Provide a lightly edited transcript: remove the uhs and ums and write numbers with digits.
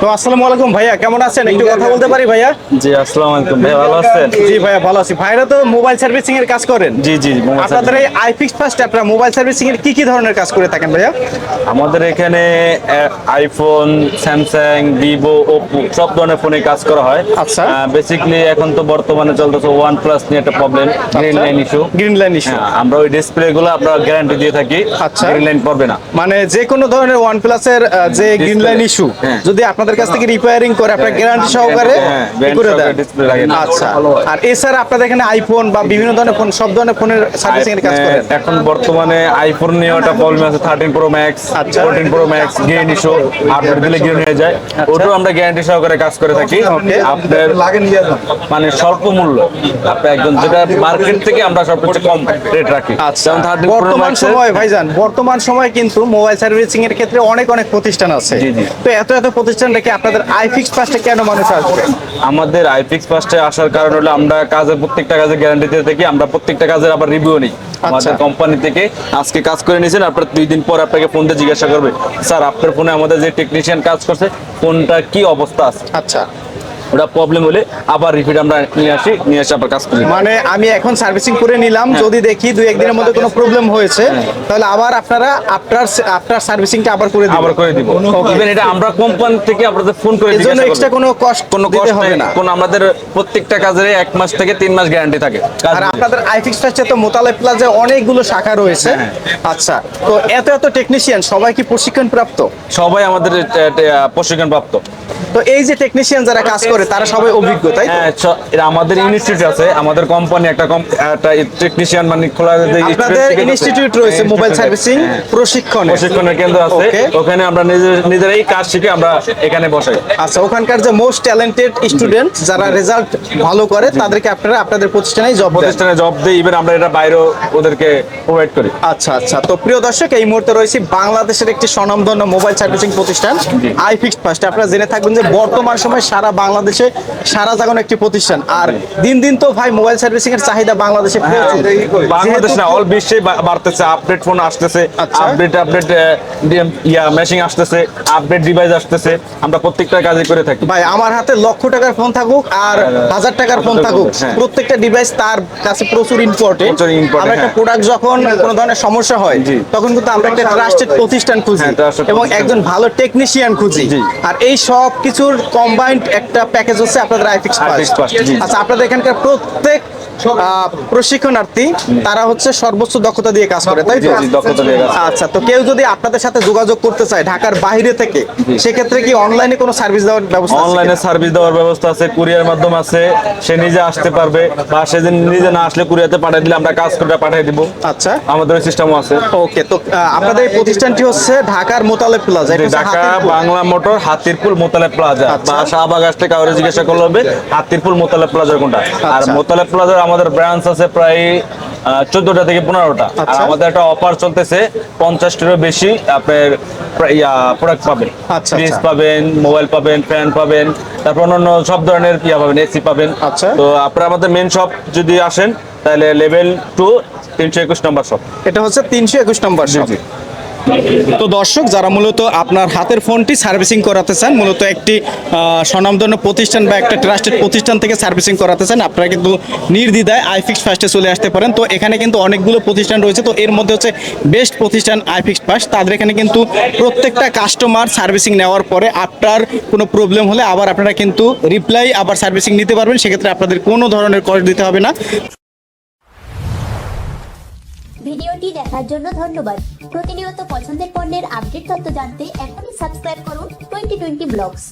তো আসসালামু আলাইকুম ভাইয়া, কেমন আছেন? একটু কথা বলতে পারি ভাইয়া? জি আসসালামু আলাইকুম ভাই, ভালো আছেন? জি ভাইয়া ভালো আছি। ভাইরা তো মোবাইল সার্ভিসিং এর কাজ করেন। জি জি মোবাইল আপনাদের এই আইফিক্স ফার্স্ট আপনারা মোবাইল সার্ভিসিং এর কি ধরনের কাজ করে থাকেন ভাইয়া? আমাদের এখানে আইফোন, স্যামসাং, ভিভো, ওপো সব ধরনের ফোনে কাজ করা হয়। আচ্ছা। বেসিক্যালি এখন তো বর্তমানে চলতেছে ওয়ান প্লাস নিয়ে একটা problem, green line issue. Green line issue. আমরা ওই ডিসপ্লে গুলো আমরা গ্যারান্টি দিয়ে থাকি। আচ্ছা। গ্রিন লাইন পড়বে না, মানে যে কোনো ধরনের ওয়ান প্লাসের যে গ্রিন লাইন ইস্যু যদি আপনাদের কাছ থেকে রিপেয়ারিং করে আপনারা গ্যারান্টি সহকারে করে দেন। ডিসপ্লে লাগে না। আচ্ছা। আর এছাড়া আপনাদের এখানে আইফোন বা বিভিন্ন ধরনের ফোন, সব ধরনের ফোনের সার্ভিসিং এর কাজ করেন? এখন বর্তমানে আইফোন নিয়ে একটা প্রবলেম আছে, 13 pro max, 14 pro max green issue, update দিলে গ্রিন হয়ে যায়। ওটাও আমরা গ্যারান্টি সহকারে কাজ করে থাকি। আপনার মানে স্বল্প মূল্য, আপনি একদম যেটা মার্কেট থেকে আমরা সবচেয়ে কম রেট রাখি। আচ্ছা। বর্তমান সময় ভাইজান, বর্তমান সময় কিন্তু মোবাইল সার্ভিসিং এর ক্ষেত্রে অনেক প্রতিষ্ঠান আছে। তো এত প্রতিষ্ঠান রেখে আপনাদের আইফিক্স ফার্স্টে কেন মানুষ আসবে? আমাদের আইফিক্স ফার্স্টে আসার কারণ হলো আমরা কাজের প্রত্যেকটা কাজে গ্যারান্টি দিয়ে থাকি। আমরা প্রত্যেকটা কাজের আবার রিভিউ নিই আমাদের কোম্পানি থেকে। আজকে কাজ করে নিয়েছেন, আপনার 2 দিন পর আপনাকে ফোন দিয়ে জিজ্ঞাসা করবে, স্যার আপনার ফোনে আমাদের যে টেকনিশিয়ান কাজ করছে ফোনটা কি অবস্থা আছে। আচ্ছা। ওটা প্রবলেম হলে আবার রিপিট আমরা নিয়ে আসি আবার কাজ করি। মানে আমি এখন সার্ভিসিং করে নিলাম, যদি দেখি 2-1 দিনের মধ্যে কোনো প্রবলেম হয়েছে তাহলে আবার আপনারা আপনার সার্ভিসিংটা আবার করে দিব। ইভেন এটা আমরা কোম্পানি থেকে আপনাদের ফোন করে এর জন্য এক্সট্রা কোনো কষ্ট হবে না। কোন আমাদের প্রত্যেকটা কাজের 1 মাস থেকে 3 মাস গ্যারান্টি থাকে। আর আপনাদের আইফিক্স ফার্স্টে তো মোতালেব প্লাজা অনেকগুলো শাখা রয়েছে। আচ্ছা। তো এত টেকনিশিয়ান সবাই কি প্রশিক্ষণ প্রাপ্ত? সবাই আমাদের প্রশিক্ষণ প্রাপ্ত। তো এই যে টেকনিশিয়ান যারা কাজ করে তারা সবাই অভিজ্ঞ, তাই? হ্যাঁ, এটা আমাদের ইনস্টিটিউট আছে, আমাদের কোম্পানি একটা টেকনিশিয়ান মানে খোলা আপনাদের ইনস্টিটিউট রয়েছে মোবাইল সার্ভিসিং প্রশিক্ষণের কেন্দ্র আছে। ওখানে আমরা নিজেরাই কাজ শিখে আমরা এখানে বসাই। আচ্ছা। ওখানকার যে মোস্ট ট্যালেন্টেড স্টুডেন্ট যারা রেজাল্ট ভালো করে তাদেরকে আপনারা আপনাদের প্রতিষ্ঠানে জব দেই। ইভেন আমরা এটা বাইরেও ওদেরকে প্রোভাইড করি। আচ্ছা। তো প্রিয় দর্শক, এই মুহূর্তে রয়েছে বাংলাদেশের একটি স্বনামধন্য মোবাইল সার্ভিসিং প্রতিষ্ঠান আইফিক্স ফার্স্ট। আপনারা জেনে থাকবেন যে বর্তমান সময় সারা বাংলাদেশে সারা জাগানো একটি প্রতিষ্ঠান। আর দিন তো ভাই মোবাইল সার্ভিসিং এর চাহিদা বাংলাদেশে প্রচুর। বাংলাদেশ না, অল বিশ্বে বাড়তেছে। আপডেট ফোন আসতেছে, আপডেট মেশিন আসতেছে, আপডেট ডিভাইস আসতেছে। আমরা প্রত্যেকটা কাজই করে থাকি। ভাই আমার হাতে লক্ষ টাকার ফোন থাকুক আর 1000 টাকার ফোন থাকুক, প্রত্যেকটা ডিভাইস তার কাছে প্রচুর ইম্পর্টেন্ট। আমরা একটা প্রোডাক্ট যখন কোনো ধরনের সমস্যা হয় তখন কিন্তু আমরা একটা ট্রাস্টেড প্রতিষ্ঠান খুঁজি এবং একজন ভালো টেকনিশিয়ান খুঁজি। আর এই সব কিছুর কম্বাইন্ড একটা প্যাকেজ হচ্ছে আপনাদের আইফিক্স ফার্স্ট। আচ্ছা। আপনাদের এখানকার প্রত্যেক প্রশিক্ষণার্থী তারা হচ্ছে সর্বোচ্চ দক্ষতা দিয়ে কাজ করে, তাই তো? আচ্ছা। তো কেউ যদি আপনাদের সাথে যোগাযোগ করতে চায় ঢাকার বাইরে থেকে, সেক্ষেত্রে কি অনলাইনে কোনো সার্ভিস দেওয়ার ব্যবস্থা আছে? অনলাইনে সার্ভিস দেওয়ার ব্যবস্থা আছে, কুরিয়ার মাধ্যম আছে। সে নিজে আসতে পারবে বা সেদিন নিজে না আসলে কুরিয়াতে পাঠিয়ে দিলে আমরা কাজ করে পাঠিয়ে দিব। আচ্ছা। আমাদের ওই সিস্টেমও আছে। ওকে। তো আপনাদের এই প্রতিষ্ঠানটি হচ্ছে ঢাকার Motaleb plaza, Dhaka Bangla motor Hatirpool Motaleb plaza বা শাহবাগ আসতে কাউরে জিজ্ঞাসা করলে হবে হাতিরপুল মোতালেব প্লাজা কোনটা। আর মোতালেব প্লাজার আমাদের ব্রাঞ্চ আছে প্রায় 14টা থেকে 15টা। আর আমাদের একটা অফার চলতেছে, 50টারও বেশি আপনার প্রোডাক্ট পাবেন। ফ্রিজ পাবেন, মোবাইল পাবেন, ফ্যান পাবেন, তারপর অন্যান্য সব ধরনের পাবেন, এসি পাবেন। তো আপনারা আমাদের মেন শপ যদি আসেন তাহলে লেভেল 2 321 নম্বর শপ। এটা হচ্ছে 321 নম্বর শপ। তো দর্শক, যারা মূলত আপনার হাতের ফোনটি সার্ভিসিং করাতে চান, মূলত একটি স্বনামধন্য প্রতিষ্ঠান বা একটা ট্রাস্টেড প্রতিষ্ঠান থেকে সার্ভিসিং করাতে চান, আপনারা কিন্তু নির্দ্বিধায় আইফিক্স ফার্স্টে চলে আসতে পারেন। তো এখানে কিন্তু অনেকগুলো প্রতিষ্ঠান রয়েছে, তো এর মধ্যে হচ্ছে বেস্ট প্রতিষ্ঠান আইফিক্স ফার্স্ট। তাদের এখানে কিন্তু প্রত্যেকটা কাস্টমার সার্ভিসিং নেওয়ার পরে আপনার কোনো প্রবলেম হলে আবার আপনারা কিন্তু রিপ্লাই আবার সার্ভিসিং নিতে পারবেন। সেক্ষেত্রে আপনাদের কোনো ধরনের কস্ট দিতে হবে না। ভিডিওটি দেখার জন্য ধন্যবাদ। প্রতিনিয়ত পছন্দের পণ্যের আপডেট তথ্য জানতে এখনই সাবস্ক্রাইব করুন 2020 ব্লগস।